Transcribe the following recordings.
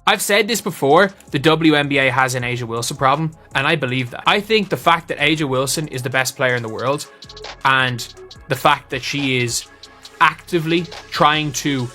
I've said this before, the WNBA has an A'ja Wilson problem, and I believe that. I think the fact that A'ja Wilson is the best player in the world, and the fact that she is actively trying to,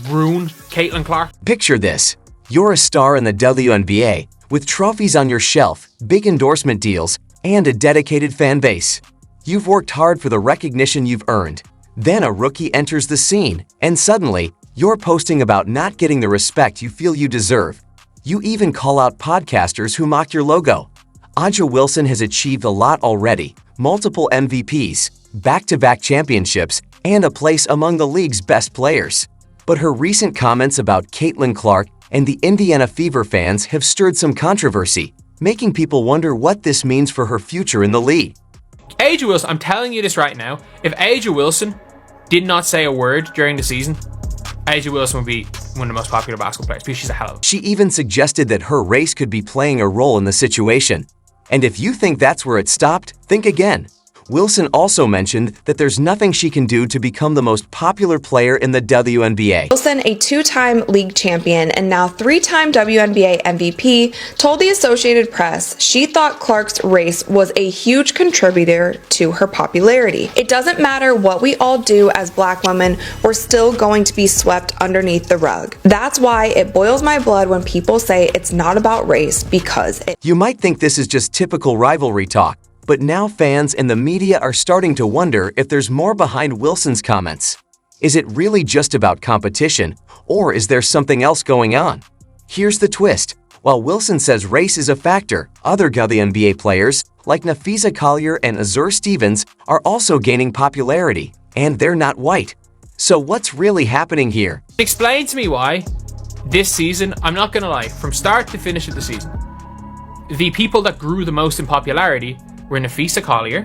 ruin Caitlin Clark. Picture this. You're a star in the WNBA, with trophies on your shelf, big endorsement deals, and a dedicated fan base. You've worked hard for the recognition you've earned. Then a rookie enters the scene, and suddenly, you're posting about not getting the respect you feel you deserve. You even call out podcasters who mock your logo. A'ja Wilson has achieved a lot already: multiple MVPs, back-to-back championships, and a place among the league's best players. But her recent comments about Caitlin Clark and the Indiana Fever fans have stirred some controversy, making people wonder what this means for her future in the league. A'ja Wilson, I'm telling you this right now, if A'ja Wilson did not say a word during the season, A'ja Wilson would be one of the most popular basketball players because she's a hell of a... She even suggested that her race could be playing a role in the situation. And if you think that's where it stopped, think again. Wilson also mentioned that there's nothing she can do to become the most popular player in the WNBA. Wilson, a two-time league champion and now three-time WNBA MVP, told the Associated Press she thought Clark's race was a huge contributor to her popularity. It doesn't matter what we all do as Black women, we're still going to be swept underneath the rug. That's why it boils my blood when people say it's not about race, because it... You might think this is just typical rivalry talk, but now fans and the media are starting to wonder if there's more behind Wilson's comments. Is it really just about competition, or is there something else going on? Here's the twist. While Wilson says race is a factor, other WNBA players, like Nafisa Collier and Azur Stevens, are also gaining popularity, and they're not white. So what's really happening here? Explain to me why this season, I'm not gonna lie, from start to finish of the season, the people that grew the most in popularity were Nafisa Collier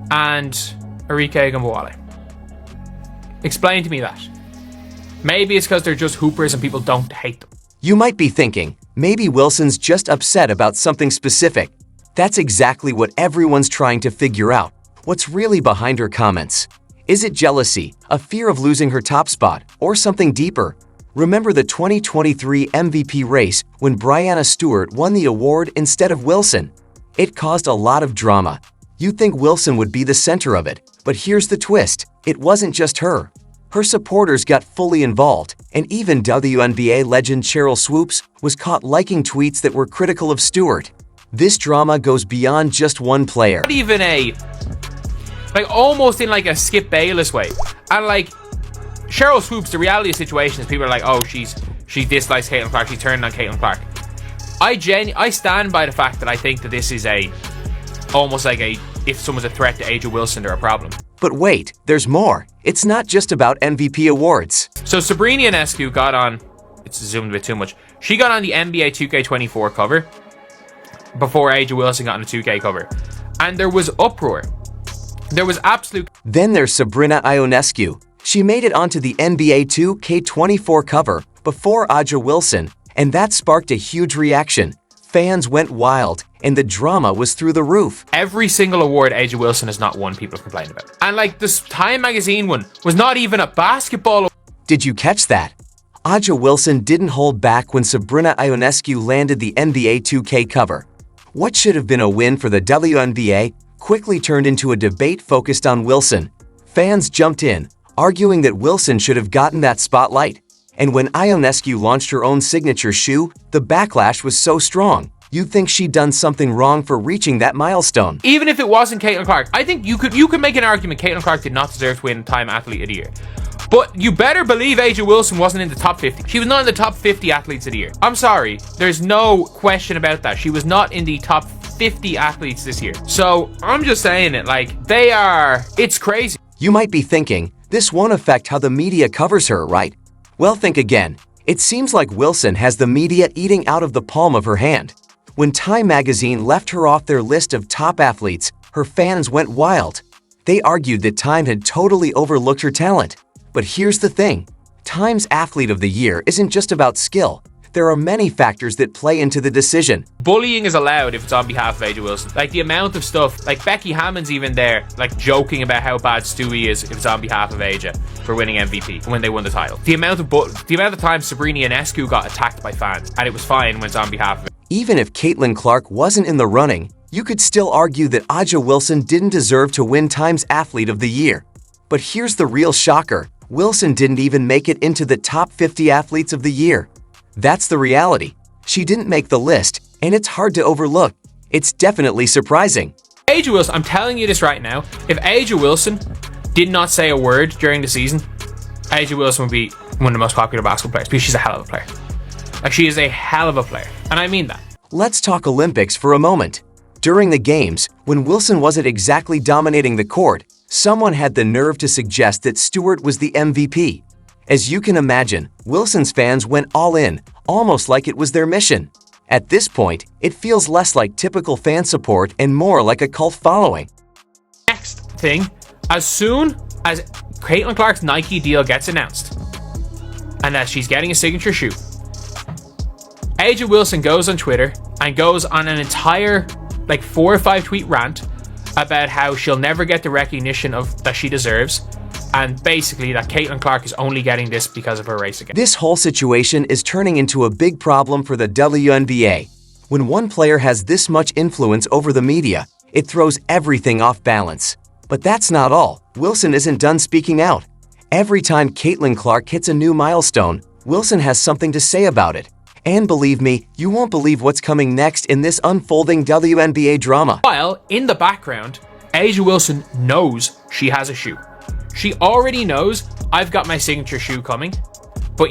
and Arike Ogunbowale. Explain to me that. Maybe it's because they're just hoopers and people don't hate them. You might be thinking, maybe Wilson's just upset about something specific. That's exactly what everyone's trying to figure out. What's really behind her comments? Is it jealousy, a fear of losing her top spot, or something deeper? Remember the 2023 MVP race when Breanna Stewart won the award instead of Wilson? It caused a lot of drama. You'd think Wilson would be the center of it, but here's the twist. It wasn't just her. Her supporters got fully involved, and even WNBA legend Cheryl Swoops was caught liking tweets that were critical of Stewart. This drama goes beyond just one player. Not even almost in a Skip Bayless way. And Cheryl Swoops, the reality of the situation is people are like, oh, she dislikes Caitlin Clark, she's turning on Caitlin Clark. I stand by the fact that I think that this is almost if someone's a threat to A'ja Wilson, they're a problem. But wait, there's more. It's not just about MVP awards. So Sabrina Ionescu got on, it's zoomed a bit too much, she got on the NBA 2K24 cover before A'ja Wilson got on the 2K cover. And there was uproar. There was absolute... Then there's Sabrina Ionescu. She made it onto the NBA 2K24 cover before A'ja Wilson, and that sparked a huge reaction. Fans went wild, and the drama was through the roof. Every single award A'ja Wilson has not won, people complain about. And this Time Magazine one was not even a basketball. Did you catch that? A'ja Wilson didn't hold back when Sabrina Ionescu landed the NBA 2K cover. What should have been a win for the WNBA quickly turned into a debate focused on Wilson. Fans jumped in, arguing that Wilson should have gotten that spotlight. And when Ionescu launched her own signature shoe, the backlash was so strong, you'd think she'd done something wrong for reaching that milestone. Even if it wasn't Caitlin Clark, I think you could make an argument Caitlin Clark did not deserve to win Time Athlete of the Year. But you better believe A'ja Wilson wasn't in the top 50. She was not in the top 50 athletes of the year. I'm sorry, there's no question about that. She was not in the top 50 athletes this year. So I'm just saying it, it's crazy. You might be thinking, this won't affect how the media covers her, right? Well, think again. It seems like Wilson has the media eating out of the palm of her hand. When Time Magazine left her off their list of top athletes, her fans went wild. They argued that Time had totally overlooked her talent. But here's the thing. Time's Athlete of the Year isn't just about skill. there are many factors that play into the decision. Bullying is allowed if it's on behalf of Aja Wilson. Like the amount of stuff, like Becky Hammond's even there, like joking about how bad Stewie is if it's on behalf of Aja for winning MVP when they won the title. The amount of times Sabrina Ionescu got attacked by fans, and it was fine when it's on behalf of it. Even if Caitlin Clark wasn't in the running, you could still argue that Aja Wilson didn't deserve to win Time's Athlete of the Year. But here's the real shocker. Wilson didn't even make it into the top 50 athletes of the year. That's the reality. She didn't make the list, and it's hard to overlook. It's definitely surprising. Aja Wilson, I'm telling you this right now, if Aja Wilson did not say a word during the season, Aja Wilson would be one of the most popular basketball players because she's a hell of a player. Like, she is a hell of a player, and I mean that. Let's talk Olympics for a moment. During the games, when Wilson wasn't exactly dominating the court, someone had the nerve to suggest that Stewart was the MVP. As you can imagine, Wilson's fans went all in, almost like it was their mission. At this point, it feels less like typical fan support and more like a cult following. Next thing, as soon as Caitlin Clark's Nike deal gets announced, and that she's getting a signature shoe, Aja Wilson goes on Twitter and goes on an entire 4 or 5 tweet rant about how she'll never get the recognition that she deserves, and basically that Caitlin Clark is only getting this because of her race again. This whole situation is turning into a big problem for the WNBA. When one player has this much influence over the media, it throws everything off balance. But that's not all. Wilson isn't done speaking out. Every time Caitlin Clark hits a new milestone, Wilson has something to say about it. And believe me, you won't believe what's coming next in this unfolding WNBA drama. While in the background, Aja Wilson knows she has a shoe. She already knows, I've got my signature shoe coming, but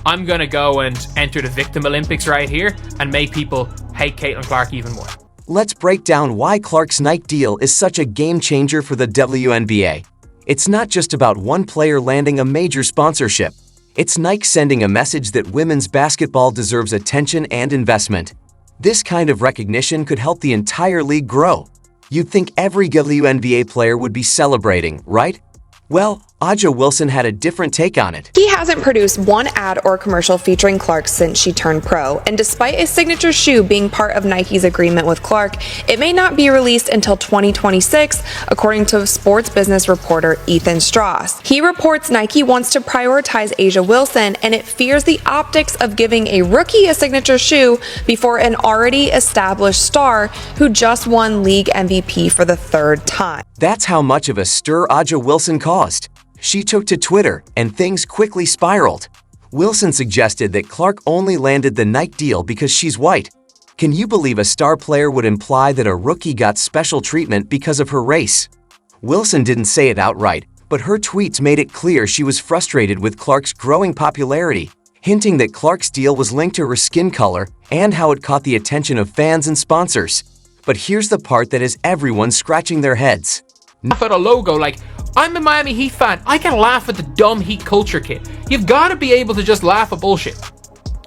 I'm gonna go and enter the Victim Olympics right here and make people hate Caitlin Clark even more. Let's break down why Clark's Nike deal is such a game changer for the WNBA. It's not just about one player landing a major sponsorship. It's Nike sending a message that women's basketball deserves attention and investment. This kind of recognition could help the entire league grow. You'd think every WNBA player would be celebrating, right? Well, Aja Wilson had a different take on it. He hasn't produced one ad or commercial featuring Clark since she turned pro, and despite a signature shoe being part of Nike's agreement with Clark, it may not be released until 2026, according to sports business reporter Ethan Strauss. He reports Nike wants to prioritize Aja Wilson, and it fears the optics of giving a rookie a signature shoe before an already established star who just won league MVP for the 3rd time. That's how much of a stir Aja Wilson caused. She took to Twitter, and things quickly spiraled. Wilson suggested that Clark only landed the Nike deal because she's white. Can you believe a star player would imply that a rookie got special treatment because of her race? Wilson didn't say it outright, but her tweets made it clear she was frustrated with Clark's growing popularity, hinting that Clark's deal was linked to her skin color and how it caught the attention of fans and sponsors. But here's the part that has everyone scratching their heads. Laugh at a logo, I'm a Miami Heat fan. I can laugh at the dumb Heat culture kid. You've got to be able to just laugh at bullshit.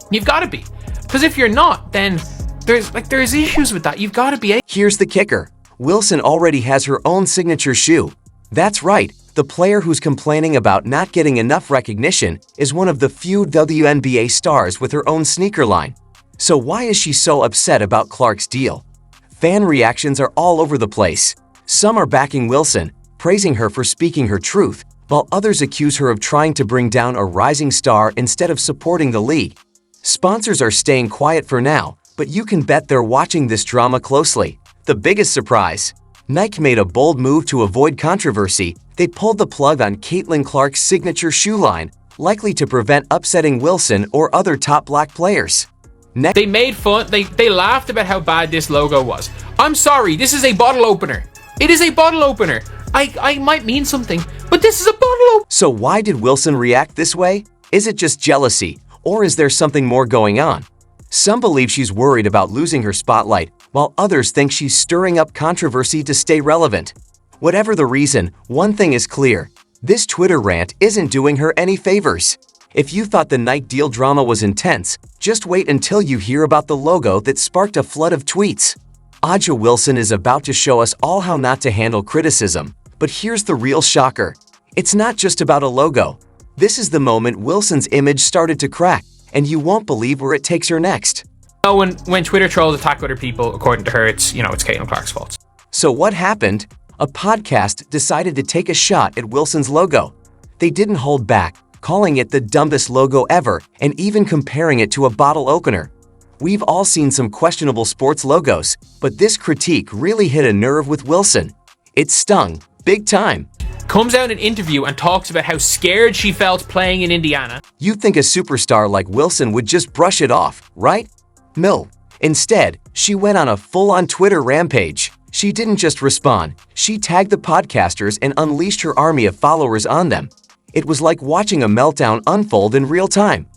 You've got to be. Because if you're not, then there's issues with that. You've got to be able. Here's the kicker. Wilson already has her own signature shoe. That's right. The player who's complaining about not getting enough recognition is one of the few WNBA stars with her own sneaker line. So why is she so upset about Clark's deal? Fan reactions are all over the place. Some are backing Wilson, praising her for speaking her truth, while others accuse her of trying to bring down a rising star instead of supporting the league. Sponsors are staying quiet for now, but you can bet they're watching this drama closely. The biggest surprise: Nike made a bold move to avoid controversy. They pulled the plug on Caitlin Clark's signature shoe line, likely to prevent upsetting Wilson or other top black players. They made fun, they laughed about how bad this logo was. I'm sorry, this is a bottle opener. It is a bottle opener. I might mean something, but this is a bottle opener. So why did Wilson react this way? Is it just jealousy, or is there something more going on? Some believe she's worried about losing her spotlight, while others think she's stirring up controversy to stay relevant. Whatever the reason, one thing is clear. This Twitter rant isn't doing her any favors. If you thought the Nike deal drama was intense, just wait until you hear about the logo that sparked a flood of tweets. Aja Wilson is about to show us all how not to handle criticism. But here's the real shocker. It's not just about a logo. This is the moment Wilson's image started to crack, and you won't believe where it takes her next. Oh, when Twitter trolls attack other people, according to her, it's Caitlin Clark's fault. So what happened? A podcast decided to take a shot at Wilson's logo. They didn't hold back, calling it the dumbest logo ever and even comparing it to a bottle opener. We've all seen some questionable sports logos, but this critique really hit a nerve with Wilson. It stung, big time. Comes out in an interview and talks about how scared she felt playing in Indiana. You'd think a superstar like Wilson would just brush it off, right? No. Instead, she went on a full-on Twitter rampage. She didn't just respond, she tagged the podcasters and unleashed her army of followers on them. It was like watching a meltdown unfold in real time.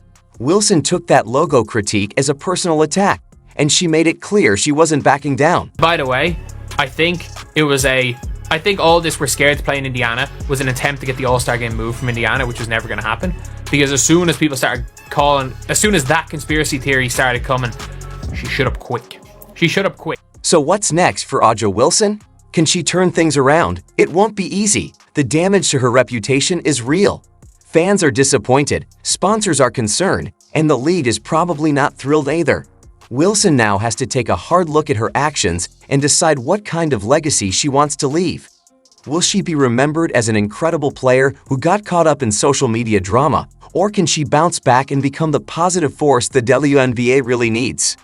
Wilson took that logo critique as a personal attack, and she made it clear she wasn't backing down. By the way, I think all this "we're scared to play in Indiana" was an attempt to get the All-Star game moved from Indiana, which was never going to happen. Because as soon as that conspiracy theory started coming, she shut up quick. So what's next for Aja Wilson? Can she turn things around? It won't be easy. The damage to her reputation is real. Fans are disappointed, sponsors are concerned, and the league is probably not thrilled either. Wilson now has to take a hard look at her actions and decide what kind of legacy she wants to leave. Will she be remembered as an incredible player who got caught up in social media drama, or can she bounce back and become the positive force the WNBA really needs?